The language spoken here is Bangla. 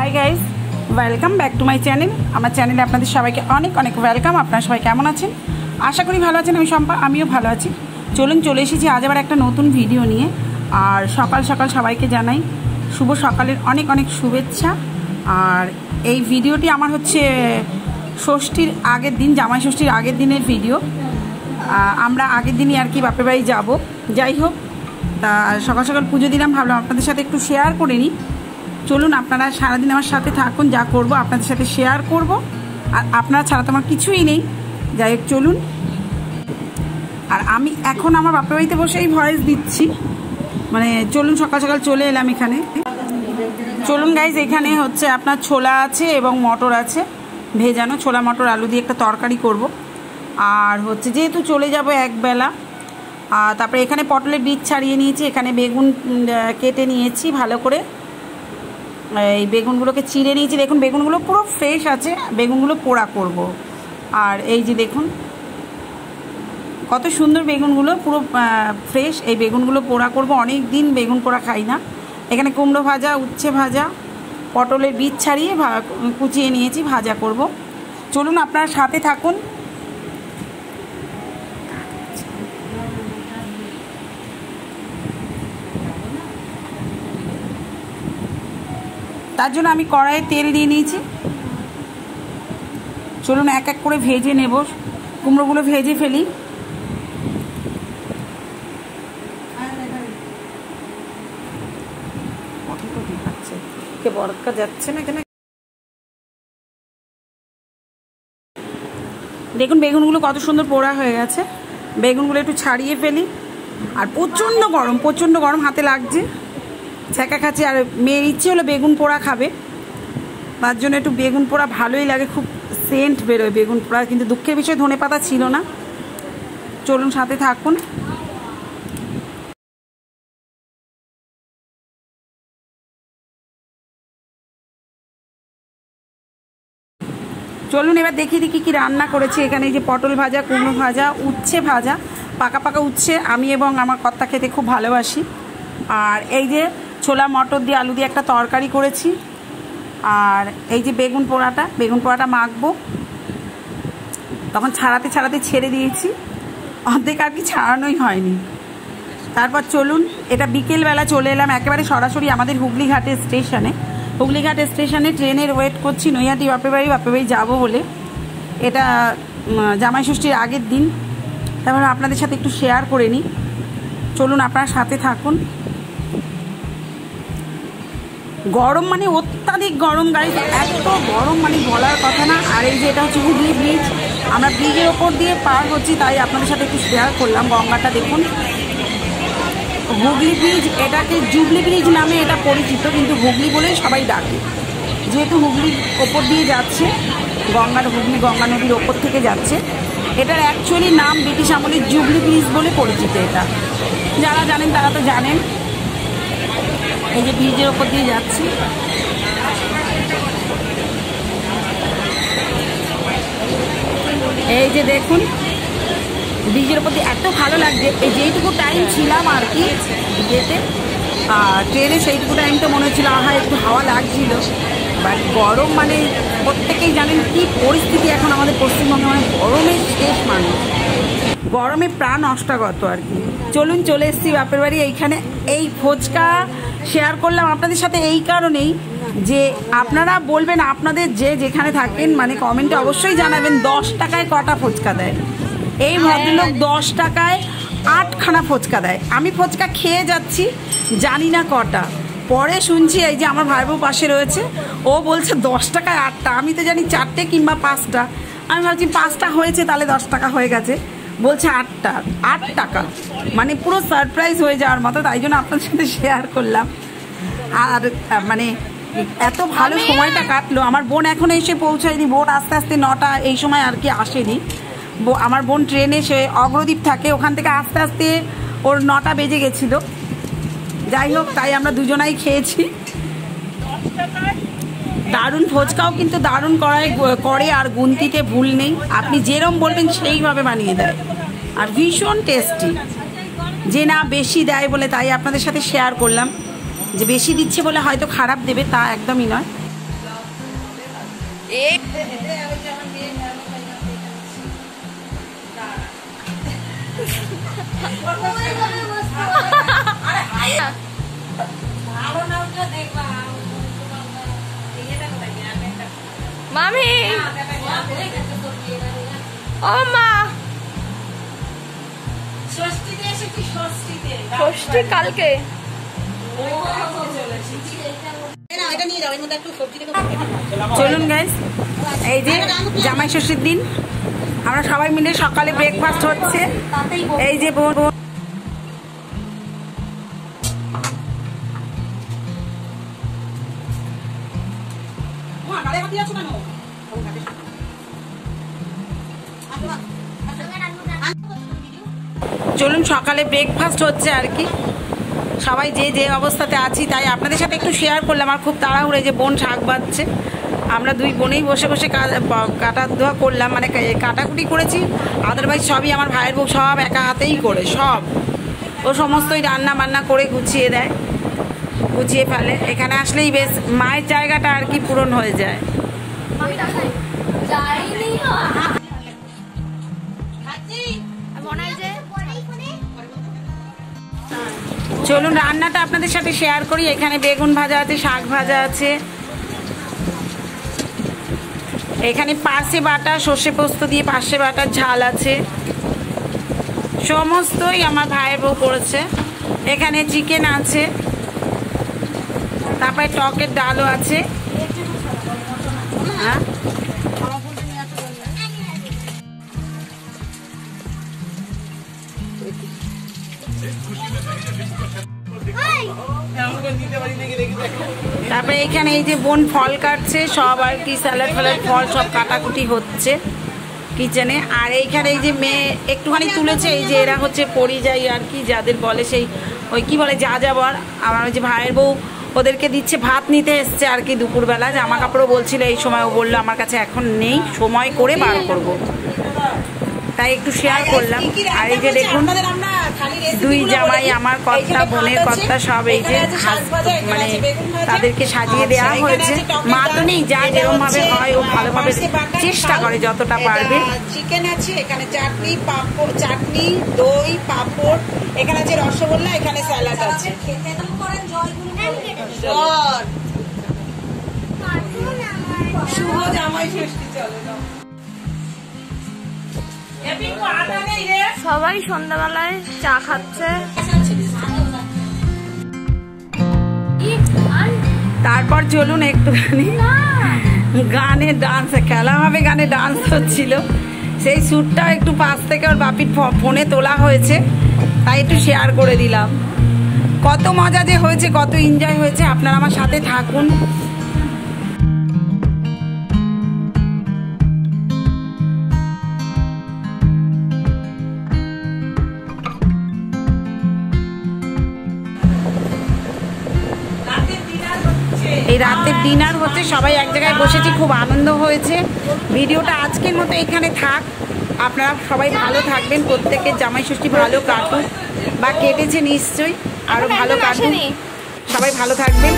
Hi guys, welcome back to my channel. আমার চ্যানেলে আপনাদের সবাইকে অনেক অনেক ওয়েলকাম। আপনারা সবাই কেমন আছেন? আশা করি ভালো আছেন। আমিও ভালো আছি। চলে এসেছি আজ আবার একটা নতুন ভিডিও নিয়ে। আর সকাল সকাল সবাইকে জানাই শুভ সকালের অনেক অনেক শুভেচ্ছা। আর এই ভিডিওটি আমার হচ্ছে ষষ্ঠীর আগের দিন, জামাই ষষ্ঠীর আগের দিনের ভিডিও। আমরা আগের দিনই আর কি বাপের বাড়ি যাবো। যাই হোক, তা সকাল সকাল পুজো দিলাম, ভাবলাম আপনাদের সাথে একটু শেয়ার করে নিই। চলুন, আপনারা সারাদিন আমার সাথে থাকুন, যা করব আপনাদের সাথে শেয়ার করব। আর আপনারা ছাড়া তো আমার কিছুই নেই। যাই হোক, চলুন। আর আমি এখন আমার বাপের বাড়িতে বসেই ভয়েস দিচ্ছি। মানে চলুন, সকাল সকাল চলে এলাম এখানে। চলুন গাইজ, এখানে হচ্ছে আপনার ছোলা আছে এবং মটর আছে ভেজানো। ছোলা মটর আলু দিয়ে একটা তরকারি করব। আর হচ্ছে যেহেতু চলে যাব একবেলা, তারপরে এখানে পটলের বীজ ছাড়িয়ে নিয়েছি, এখানে বেগুন কেটে নিয়েছি ভালো করে। এই বেগুনগুলোকে চিড়ে নিয়েছি। দেখুন, বেগুনগুলো পুরো ফ্রেশ আছে। বেগুনগুলো পোড়া করব। আর এই যে দেখুন কত সুন্দর বেগুনগুলো, পুরো ফ্রেশ। এই বেগুনগুলো পোড়া করব। অনেক দিন বেগুন পোড়া খাই না। এখানে কুমড়ো ভাজা, উচ্ছে ভাজা, পটলের বীজ ছাড়িয়ে কুচিয়ে নিয়েছি, ভাজা করব। চলুন, আপনারা সাথে থাকুন। তার জন্য আমি কড়াইয়ে তেল দিয়ে নিয়েছি। চলুন এক এক করে ভেজে নেব। কুমড়োগুলো ভেজে ফেলি। বরকা যাচ্ছে না কেন? দেখুন বেগুনগুলো কত সুন্দর পোড়া হয়ে গেছে। বেগুনগুলো একটু ছাড়িয়ে ফেলি। আর প্রচণ্ড গরম, হাতে লাগছে, ছ্যাঁকা খাচ্ছে। আর মেয়ের ইচ্ছে হলো বেগুন পোড়া খাবে, তার জন্য একটু বেগুন পোড়া ভালোই লাগে, খুব সেন্ট বেরোয় বেগুন পোড়া। কিন্তু দুঃখের বিষয় ধনেপাতা ছিল না। চলুন সাথে থাকুন। চলুন এবার দেখিয়ে দিই কী রান্না করেছি। এখানে এই যে পটল ভাজা, কুমড়ো ভাজা, উচ্ছে ভাজা, পাকা পাকা উচ্ছে আমি এবং আমার কর্তা খেতে খুব ভালোবাসি। আর এই যে ছোলা মটর দিয়ে আলু দিয়ে একটা তরকারি করেছি। আর এই যে বেগুন পোড়াটা মাখবো। তখন ছাড়াতে ছেড়ে দিয়েছি, অর্ধেক আর কি ছাড়ানোই হয়নি। তারপর চলুন, এটা বিকেলবেলা চলে এলাম একেবারে সরাসরি আমাদের হুগলিঘাট স্টেশনে ট্রেনের ওয়েট করছি। নৈহাটি বাপের বাড়ি যাবো বলে। এটা জামাই ষষ্ঠীর আগের দিন, তারপরে আপনাদের সাথে একটু শেয়ার করে নিই। চলুন আপনারা সাথে থাকুন। গরম মানে অত্যাধিক গরম গাইজ, এত গরম মানে বলার কথা না। আর এই যে এটা হচ্ছে হুগলি ব্রিজ, আমরা ব্রিজের ওপর দিয়ে পার হচ্ছি, তাই আপনাদের সাথে একটু শেয়ার করলাম। গঙ্গাটা দেখুন, হুগলি ব্রিজ, এটাকে জুবলি ব্রিজ নামে এটা পরিচিত, কিন্তু হুগলি বলেই সবাই ডাকে। যেহেতু হুগলির ওপর দিয়ে যাচ্ছে, গঙ্গা নদীর ওপর থেকে যাচ্ছে। এটার অ্যাকচুয়ালি নাম ব্রিটিশ আমলের জুবলি ব্রিজ বলে পরিচিত। এটা যারা জানেন তারা তো জানেন। এই যে ব্রিজের ওপর দিয়ে যাচ্ছি। এই যে দেখুন ব্রিজের ওপর দিয়ে এত ভালো লাগছে। এই যেইটুকু টাইম ছিলাম আর কি যেতে ট্রেনে, সেইটুকু টাইম তো মনে হচ্ছিল আহা একটু হাওয়া লাগছিল। বাট গরম মানে প্রত্যেকেই জানেন কি পরিস্থিতি এখন আমাদের পশ্চিমবঙ্গে, মানে গরমের শেষ মানুষ, গরমে প্রাণ অষ্টাগত আর কি। চলুন, চলে এসেছি বাপের বাড়ি। এইখানে এই ফুচকা শেয়ার করলাম আপনাদের সাথে এই কারণেই যে আপনারা বলবেন আপনাদের যেখানে থাকেন, মানে কমেন্টে অবশ্যই জানাবেন 10 টাকায় কটা ফুচকা দেয়। এই ভদ্রলোক 10 টাকায় 8খানা ফুচকা দেয়। আমি ফুচকা খেয়ে যাচ্ছি, জানি না কটা। পরে শুনছি এই যে আমার ভাই বউ পাশে রয়েছে, ও বলছে 10 টাকায় 8টা। আমি তো জানি 4টে কিংবা 5টা। আমি ভাবছি 5টা হয়েছে, তাহলে 10 টাকা হয়ে গেছে। বলছে 8 টাকা, মানে পুরো সারপ্রাইজ হয়ে যাওয়ার মতো। তাই জন্য আপনার সাথে শেয়ার করলাম। আর মানে এত ভালো সময়টা কাটলো। আমার বোন এখনো এসে পৌঁছায়নি। বোন আস্তে আস্তে 9টা এই সময় আর কি আসেনি। আমার বোন ট্রেনে সে অগ্রদ্বীপ থাকে, ওখান থেকে আস্তে আস্তে ওর 9টা বেজে গেছিলো। যাই হোক, তাই আমরা দুজনাই খেয়েছি। দারুণ ফুচকাও কিন্তু দারুণ করে, আর গুনতিতে ভুল নেই। আপনি যেরম বলবেন সেইভাবে বানিয়ে দেয়, আর ভীষণ টেস্টি। যে না বেশি দেয় বলে, তাই আপনাদের সাথে শেয়ার করলাম। যে বেশি দিচ্ছে বলে হয়তো খারাপ দেবে, তা একদমই নয়। মামি ও মা ষষ্ঠী কালকে চলুন গাইস, এই যে জামাই ষষ্ঠীর দিন আমরা সবাই মিলে সকালে ব্রেকফাস্ট হচ্ছে। এই যে বোন চলুন সকালে ব্রেকফাস্ট হচ্ছে আর কি। সবাই যে যে অবস্থাতে আছি তাই আপনাদের সাথে একটু শেয়ার করলাম। আর খুব তাড়াহুড়ো, যে বোন শাক বাজছে, আমরা দুই বোনেই বসে বসে কাটা ধোয়া করলাম, মানে কাটাকুটি করেছি। আদারওয়াইজ সবই আমার ভাইয়ের বউ সব একা হাতেই করে, সব ও সমস্তই রান্না বান্না করে গুছিয়ে দেয়, গুছিয়ে ফেলে। এখানে আসলেই বেশ মায়ের জায়গাটা আর কি পূরণ হয়ে যায়। চলুন রান্নাটা আপনাদের সাথে শেয়ার করি। এখানে বেগুন ভাজা আছে, শাক ভাজা আছে, এখানে পার্শে বাটা, সর্ষে পোস্ত দিয়ে পার্শে বাটার ঝাল আছে, সমস্তই আমার ভাইয়ের বউ করেছে। এখানে চিকেন আছে, তারপরে টকের ডালও আছে। হ্যাঁ তারপরে এখানে এই যে বোন ফল কাটছে, সব আর কি স্যালাড ফ্যালাড ফল সব কাটাকুটি হচ্ছে কিচেনে। আর এইখানে এই যে মেয়ে একটুখানি তুলেছে, এই যে এরা হচ্ছে পরিযায়ী আর কি, যাদের বলে সেই ওই কি বলে যা যাবর। আমার ওই যে ভাইয়ের বউ ওদেরকে দিচ্ছে, ভাত নিতে এসছে আর কি দুপুরবেলা। জামা কাপড়ও বলছিল এই সময়, ও বললো আমার কাছে এখন নেই, সময় করে বার করব, তাই একটু শেয়ার করলাম। আর এই যে দেখুন দুই জামাই, আমার কর্তা বোনের কর্তা সব এই যে মানে তাদেরকে সাজিয়ে দেওয়া হয়েছে। মা তো নেই, যা যেরকম ভাবে হয় ও ভালোভাবে চেষ্টা করে যতটা পারবে। চিকেন আছে, এখানে চাটনি, পাঁপড়, চাটনি, দই, পাঁপড়, এখানে আছে রসগোল্লা, এখানে স্যালাড আছে। শুভ জামাই ষষ্ঠী। চলো সবাই সন্ধ্যাবেলায় চা খাচ্ছে। তারপর চলুন একটুখানি গানে ডান্স, খেলা হবে, গানে ডান্স হচ্ছিল। সেই শ্যুটটাও একটু পাশ থেকে ওর বাপির ফোনে তোলা হয়েছে, তাই একটু শেয়ার করে দিলাম। কত মজা যে হয়েছে, কত এনজয় হয়েছে, আপনারা আমার সাথে থাকুন। এই রাতের ডিনার হচ্ছে, সবাই এক জায়গায় বসেছি, খুব আনন্দ হয়েছে। ভিডিওটা আজকের মতো এখানে থাক। আপনারা সবাই ভালো থাকবেন, প্রত্যেকের জামাই ষষ্ঠী ভালো কাটুক, বা কেটেছে নিশ্চয়ই, আরো ভালো কাটুক। সবাই ভালো থাকবেন।